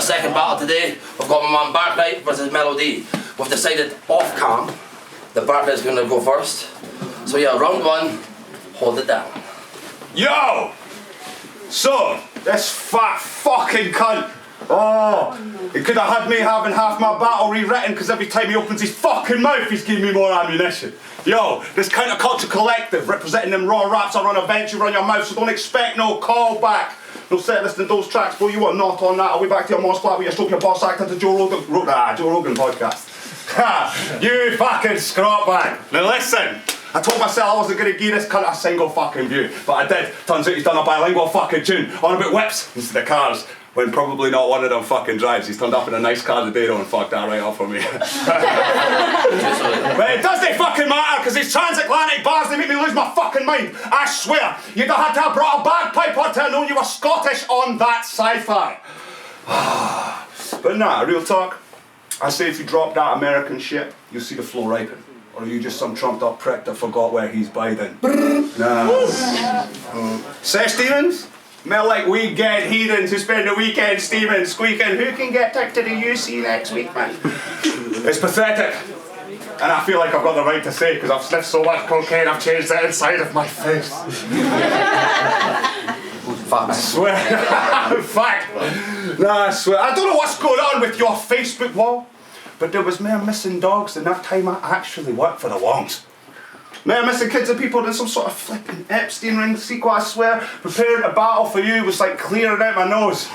our second battle today. We've got my man Barkryte versus MellowD. We've decided off cam that Barkryte's going to go first. So yeah, round one, hold it down. Yo! So, this fat fucking cunt. Oh, he could have had me having half my battle rewritten because every time he opens his fucking mouth he's giving me more ammunition. Yo, this Counter Culture Collective representing them raw raps I run events, you run your mouth, so don't expect no callback. No set listening to those tracks, bro, you want not on that. I'll be back to your moss flat with your stroke your boss actor to Joe Rogan podcast. Ha! You fucking scrot bag. Now listen, I told myself I wasn't going to give this cunt a single fucking view, but I did. Turns out he's done a bilingual fucking tune on about whips instead of cars, when probably not one of them fucking drives. He's turned up in a nice car today though and fucked that right off for me. But it doesn't fucking matter because these transatlantic bars, they make me lose my fucking mind. I swear, you'd have had to have brought a bagpipe or to have known you were Scottish on that sci-fi. But nah, real talk. I say if you drop that American shit, you'll see the flow ripen. Or are you just some trumped up prick that forgot where he's biding? Nah. Sesh demons? Smell like we get heathens who spend the weekend steaming, squeaking, who can get ticked to the UC next week, man? It's pathetic. And I feel like I've got the right to say because I've sniffed so much cocaine I've changed the inside of my face. I swear. Fact. Nah, I swear. I don't know what's going on with your Facebook wall, but there was more missing dogs than that time I actually worked for the Wongs. More missing kids and people than some sort of flipping Epstein ring sequel, I swear. Preparing to battle for you was like clearing out my nose.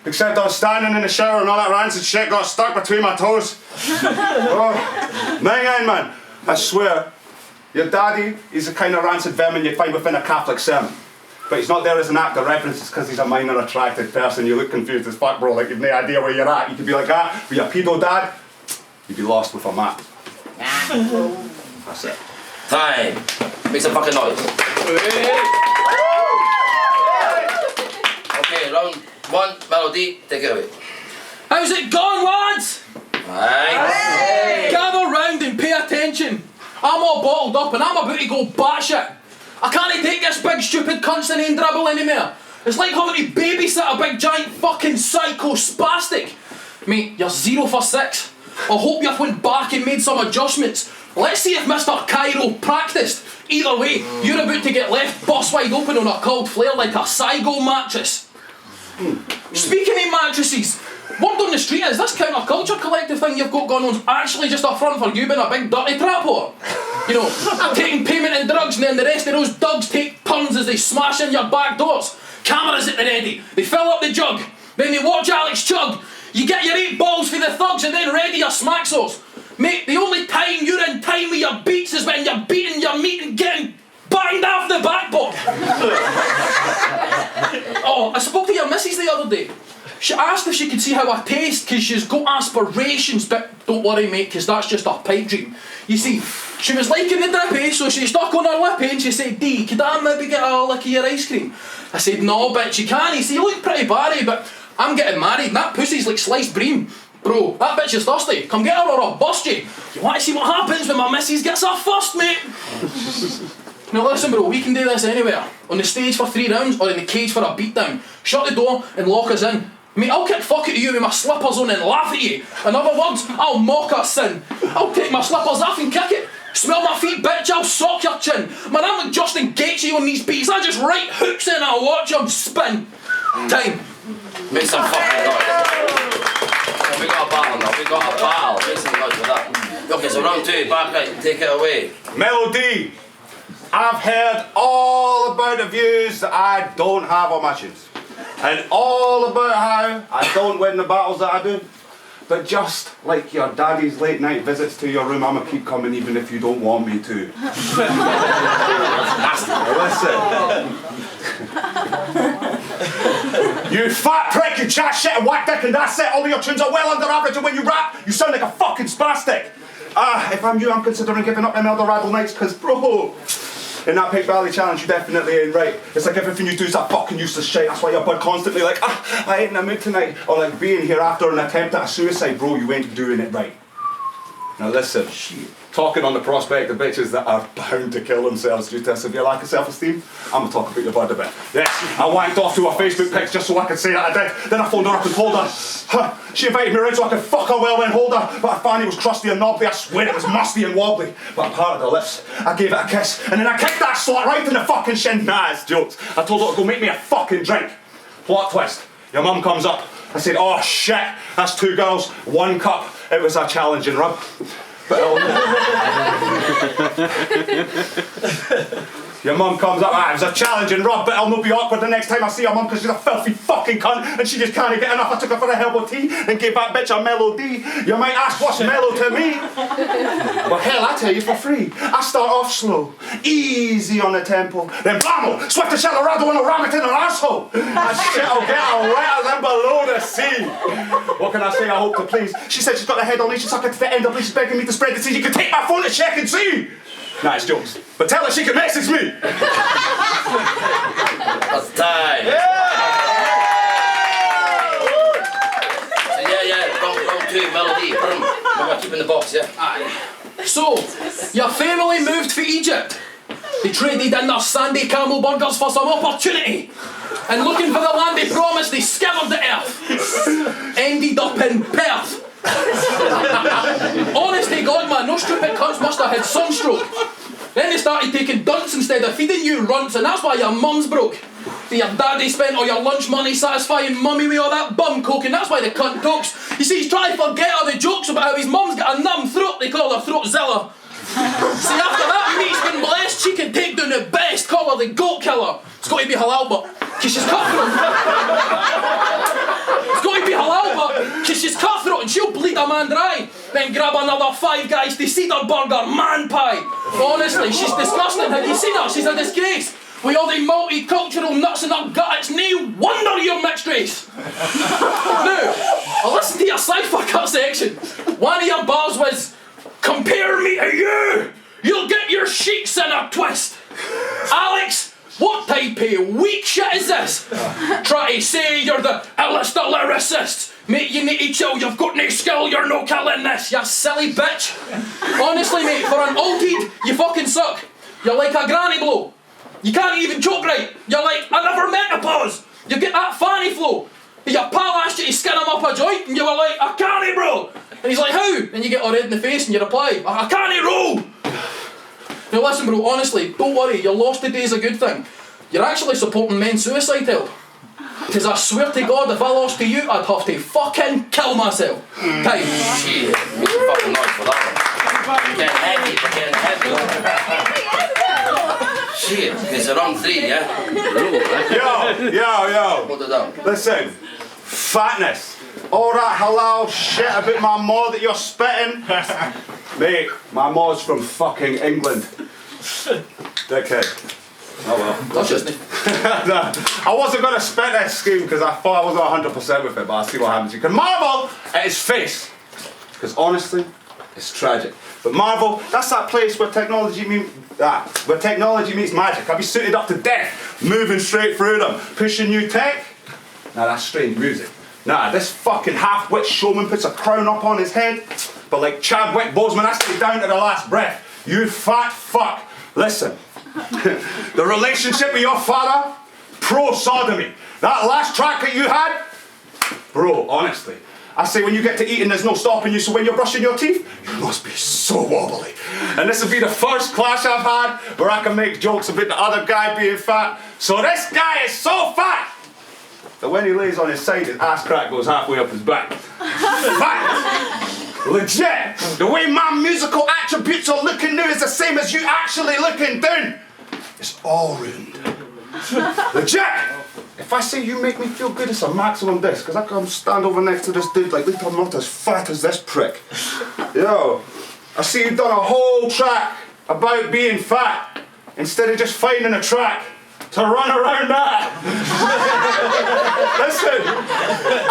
Except I was standing in the shower and all that rancid shit got stuck between my toes. Oh, man, I swear. Your daddy, he's the kind of rancid vermin you'd find within a Catholic sermon. But he's not there as an act of reverence, it's because he's a minor attracted person. You look confused as fuck, bro, like you've no idea where you're at. You could be like that, with your pedo dad, you'd be lost with a map. That's it. Time. Make some fucking noise. Okay, round one, MellowD, take it away. How's it going, lads? Right. Gather round and pay attention. I'm all bottled up and I'm about to go batshit. I can't take this big stupid cunt's name dribble anymore. It's like having to babysit a big giant fucking psycho spastic. Mate, you're 0 for 6. I hope you've went back and made some adjustments. Let's see if Mr. Cairo practiced. Either way, you're about to get left bust wide open on a cold flare like a Saigo mattress. Speaking of mattresses, word on the street is this Counter Culture Collective thing you've got going on is actually just a front for you being a big dirty trap whore. You know, taking payment in drugs and then the rest of those dogs take turns as they smash in your back doors. Cameras at the ready, they fill up the jug, then they watch Alex chug. You get your 8 balls for the thugs and then ready your smack sauce. Mate, the only time you're in time with your beats is when you're beating your meat and getting banged off the backboard. Oh, I spoke to your missus the other day. She asked if she could see how I taste because she's got aspirations, but don't worry mate, because that's just a pipe dream. You see, she was liking the drippy, so she stuck on her lippy and she said, D, could I maybe get a lick of your ice cream? I said, no bitch, you can't. You see, you look pretty barry, but I'm getting married and that pussy's like sliced bream. Bro, that bitch is thirsty. Come get her or I'll bust you. You want to see what happens when my missus gets her first, mate? Now listen bro, we can do this anywhere. On the stage for 3 rounds or in the cage for a beatdown. Shut the door and lock us in. Mate, I'll kick fuck at you with my slippers on and laugh at you. In other words, I'll mock our sin. I'll take my slippers off and kick it. Smell my feet, bitch, I'll sock your chin. Man, I'm like Justin Gaethje on these beats. I just write hooks in and I'll watch them spin. Time. Make some fucking noise. We got a battle now, we got a battle. Make some noise with that. Okay, so round 2, Barkryte, take it away. MellowD, I've heard all about the views that I don't have on my tunes. And all about how I don't win the battles that I do. But just like your daddy's late night visits to your room, I'ma keep coming even if you don't want me to. Listen. You fat prick, you chat shit and whack dick and that's it. All of your tunes are well under average and when you rap, you sound like a fucking spastic. If I'm you, I'm considering giving up them Eldorado nights because bro, in that Pig Valley challenge, you definitely ain't right. It's like everything you do is that fucking useless shit. That's why you're constantly like, I ain't in the mood tonight. Or like being here after an attempt at a suicide, bro, you ain't doing it right. Now listen, talking on the prospect of bitches that are bound to kill themselves due to a severe lack of self-esteem. I'm gonna talk about your bud a bit. Yes, I wanked off to her Facebook pics just so I could say that I did. Then I phoned her up and told her. She invited me around so I could fuck her well and hold her, but her fanny was crusty and knobbly. I swear it was musty and wobbly. But I parted her lips, I gave it a kiss, and then I kicked that slut right in the fucking shin. Nah, it's jokes. I told her to go make me a fucking drink. Plot twist. Your mum comes up. I said, oh shit, that's 2 girls, 1 cup. It was a challenging rub. But your mum comes up, it was a challenging rub, but it'll not be awkward the next time I see your mum because she's a filthy fucking cunt and she just can't get enough. I took her for a herbal tea and gave that bitch a MellowD. You might ask, what's mellow to me? Well, hell, I tell you for free. I start off slow, easy on the tempo, then blammo, swift as Colorado and I'll ram it in her arsehole. That shit'll get her wetter than below the sea. What can I say? I hope to please. She said she's got the head on me, she's sucking to the end of me, she's begging me to spread the seed. You can take my phone to check and see. Nah, it's jokes. But tell her she can message me. That's time. Yeah! So round 2, MellowD. We're gonna keep in the box, yeah? Aye. So, your family moved for Egypt. They traded in their sandy camel burgers for some opportunity. And looking for the land they promised, they scoured the earth. Ended up in Perth. Honest to God, man, those stupid cunts must have had sunstroke. Then they started taking dunts instead of feeding you runts, and that's why your mum's broke. Your daddy spent all your lunch money satisfying mummy with all that bum coke, and that's why the cunt talks. You see, he's trying to forget all the jokes about how his mum's got a numb throat, they call her Throatzilla. See, after that mate's been blessed, she can take down the best, call her the goat killer. It's got to be halal, but because she's cutthroat. It's got to be halal, but because she's cutthroat and she'll bleed a man dry. Then grab another 5 guys to see her burger, man pie. Honestly, she's disgusting. Have you seen her? She's a disgrace. With all the multicultural nuts in her gut, it's no wonder you're mixed race. Now, I listened to your cipher cut section. One of your bars was, compare me to you, you'll get your sheets in a twist. Alex, what type of weak shit is this? Try to say you're the illest of lyricists. Mate, you need to chill, you've got no skill, you're no killing this, you silly bitch. Honestly, mate, for an old head, you fucking suck. You're like a granny blow. You can't even joke right. You're like, I never meant to pause. You get that fanny flow. Your pal asked you to skin him up a joint and you were like, I can't, bro. And he's like, how? And you get all red in the face and you reply, I can't roll. Now listen, bro, honestly, don't worry, your lost today's a good thing. You're actually supporting men's suicide help. Because I swear to God, if I lost to you, I'd have to fucking kill myself. Time. Shit, make some fucking noise for that one. Getting heavy. Shit, it's around 3, yeah? Yo. Hold it down. Listen, fatness. All that halal shit about my maw that you're spitting. Mate, my maw's from fucking England. Dickhead. Oh well. That's just me. I wasn't going to spit this scheme because I thought I wasn't 100% with it, but I'll see what happens. You can marvel at his face. Because honestly, it's tragic. But marvel, that's that place where technology meets magic. I'll be suited up to death, moving straight through them, pushing new tech. Now that's strange music. Nah, this fucking half-wit showman puts a crown up on his head, but like Chadwick Boseman, I stay down to the last breath. You fat fuck. Listen, the relationship with your father, pro-sodomy. That last track that you had, bro, honestly, I say when you get to eating, there's no stopping you, so when you're brushing your teeth, you must be so wobbly. And this will be the first clash I've had where I can make jokes about the other guy being fat. So this guy is so fat that when he lays on his side, his ass crack goes halfway up his back. Fact! Legit! The way my musical attributes are looking now is the same as you actually looking down. It's all ruined. Legit! If I say you make me feel good, it's a maximum diss, because I come stand over next to this dude like, I'm not as fat as this prick. Yo, I see you've done a whole track about being fat, instead of just finding a track to run around that. Listen,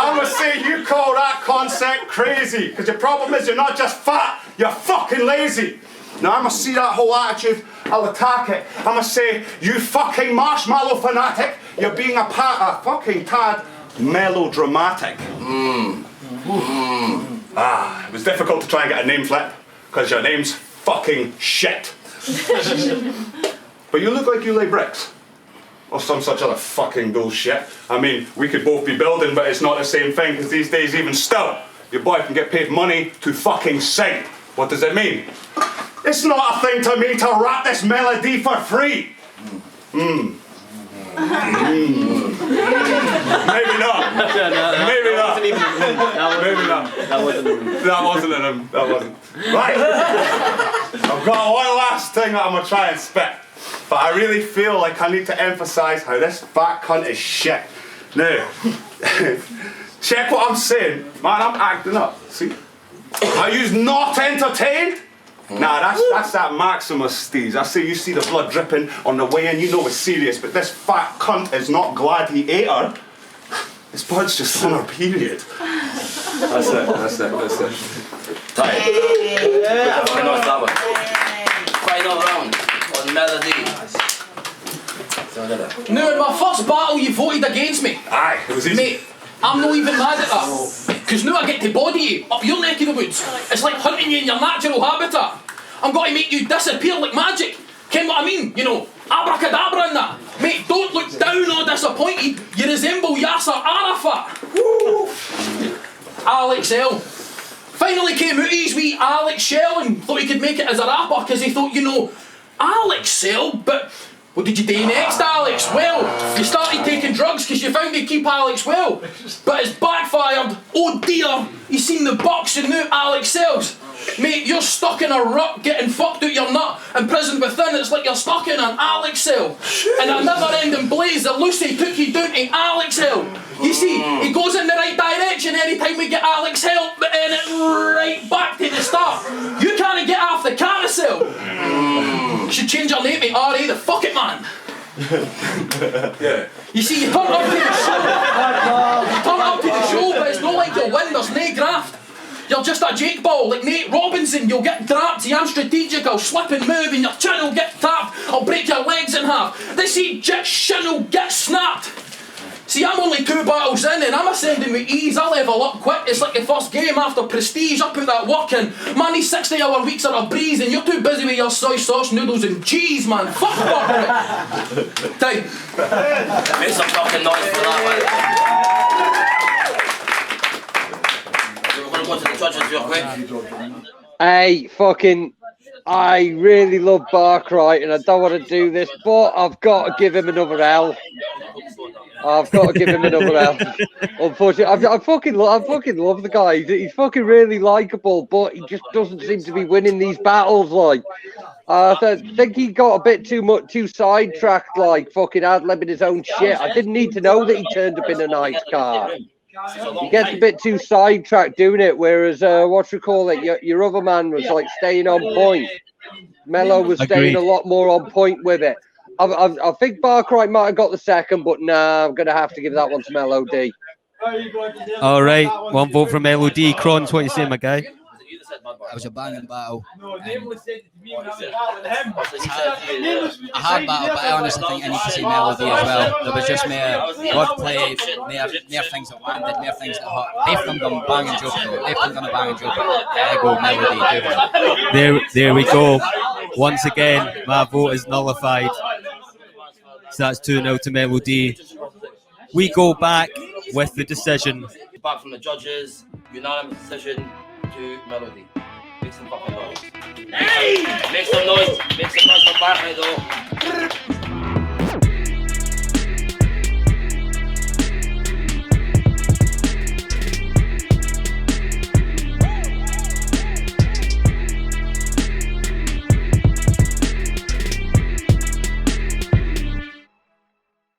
I'ma say you call that concept crazy, because your problem is you're not just fat, you're fucking lazy. Now I'ma see that whole attitude, I'll attack it. I'ma say, you fucking marshmallow fanatic, you're being a fucking tad melodramatic. It was difficult to try and get a name flip, because your name's fucking shit. But you look like you lay bricks. Or some such other fucking bullshit. I mean, we could both be building, but it's not the same thing, because these days, even still, your boy can get paid money to fucking sing. What does it mean? It's not a thing to me to rap this melody for free. Maybe not. Maybe not. Maybe not. That wasn't him. That wasn't. Right. I've got one last thing that I'm gonna try and spit. But I really feel like I need to emphasise how this fat cunt is shit. Now, check what I'm saying. Man, I'm acting up. See? Are you not entertained? Nah, that's that Maximus stage. I say you see the blood dripping on the way in, you know it's serious, but this fat cunt is not glad he ate her. His blood's just on her period. That's it. Time. Yeah. Final round on MellowD. Now, in my first battle, you voted against me. Aye, it was easy. Mate, I'm not even mad at that. Because now I get to body you up your neck of the woods. It's like hunting you in your natural habitat. I'm going to make you disappear like magic. Ken what I mean? You know, abracadabra and that. Mate, don't look down or disappointed. You resemble Yasser Arafat. Woo. Alex L. Finally came out of his wee Alex shell and thought he could make it as a rapper because he thought, you know, Alex L, but what did you do next, Alex? Well, you started taking drugs because you found they keep Alex well. But it's backfired. Oh dear, he's seen the box and now Alex sells. Mate, you're stuck in a rut getting fucked out your nut. Imprisoned within, it's like you're stuck in an Alex cell. And a never-ending blaze that Lucy took you down to Alex Hill. You see, he goes in the right direction anytime we get Alex help, but then it right back to the start. You can't get off the carousel. You should change your name to R.A. the Fuck It Man. Yeah. You see, you turn up to the show. You turn up to the show, but it's not like you'll win, there's no graft. You're just a Jake Ball, like Nate Robinson, you'll get dropped. See, I'm strategic, I'll slip and move and your chin will get tapped. I'll break your legs in half. This eject shin will get snapped. See, I'm only 2 battles in and I'm ascending with ease. I level up quick, it's like the first game after prestige. I put that work in. Man, these 60-hour weeks are a breeze and you're too busy with your soy sauce, noodles and cheese, man. Fuck Barkryte. Time. Make some fucking noise for that, man. We're going to go to the judges real quick. Hey, I really love Barkryte and I don't want to do this, but I've got to give him another L. Unfortunately, I fucking love the guy. He's fucking really likable, but he just doesn't seem to be winning these battles. Like, I think he got a bit too sidetracked, like fucking ad-libbing his own shit. I didn't need to know that he turned up in a nice car. He gets a bit too sidetracked doing it, whereas your other man was like staying on point. Mellow was staying a lot more on point with it. I think Barkryte might have got the second, but nah, I'm gonna have to give that one to MellowD. All right, one vote for MellowD. Crons, what you saying, my guy? It was a banging battle. A hard battle, but I honestly think I need to see MellowD as well. There was just more wordplay, more things that landed, more things that hot. Both of them done banging joke though. Both of them done a banging joke. I go MellowD. There we go. Once again, my vote is nullified. So that's 2-0 to MellowD. We go back with the decision. Back from the judges, unanimous decision to MellowD. Make some fucking noise. Hey! Make some noise for Barkryte though.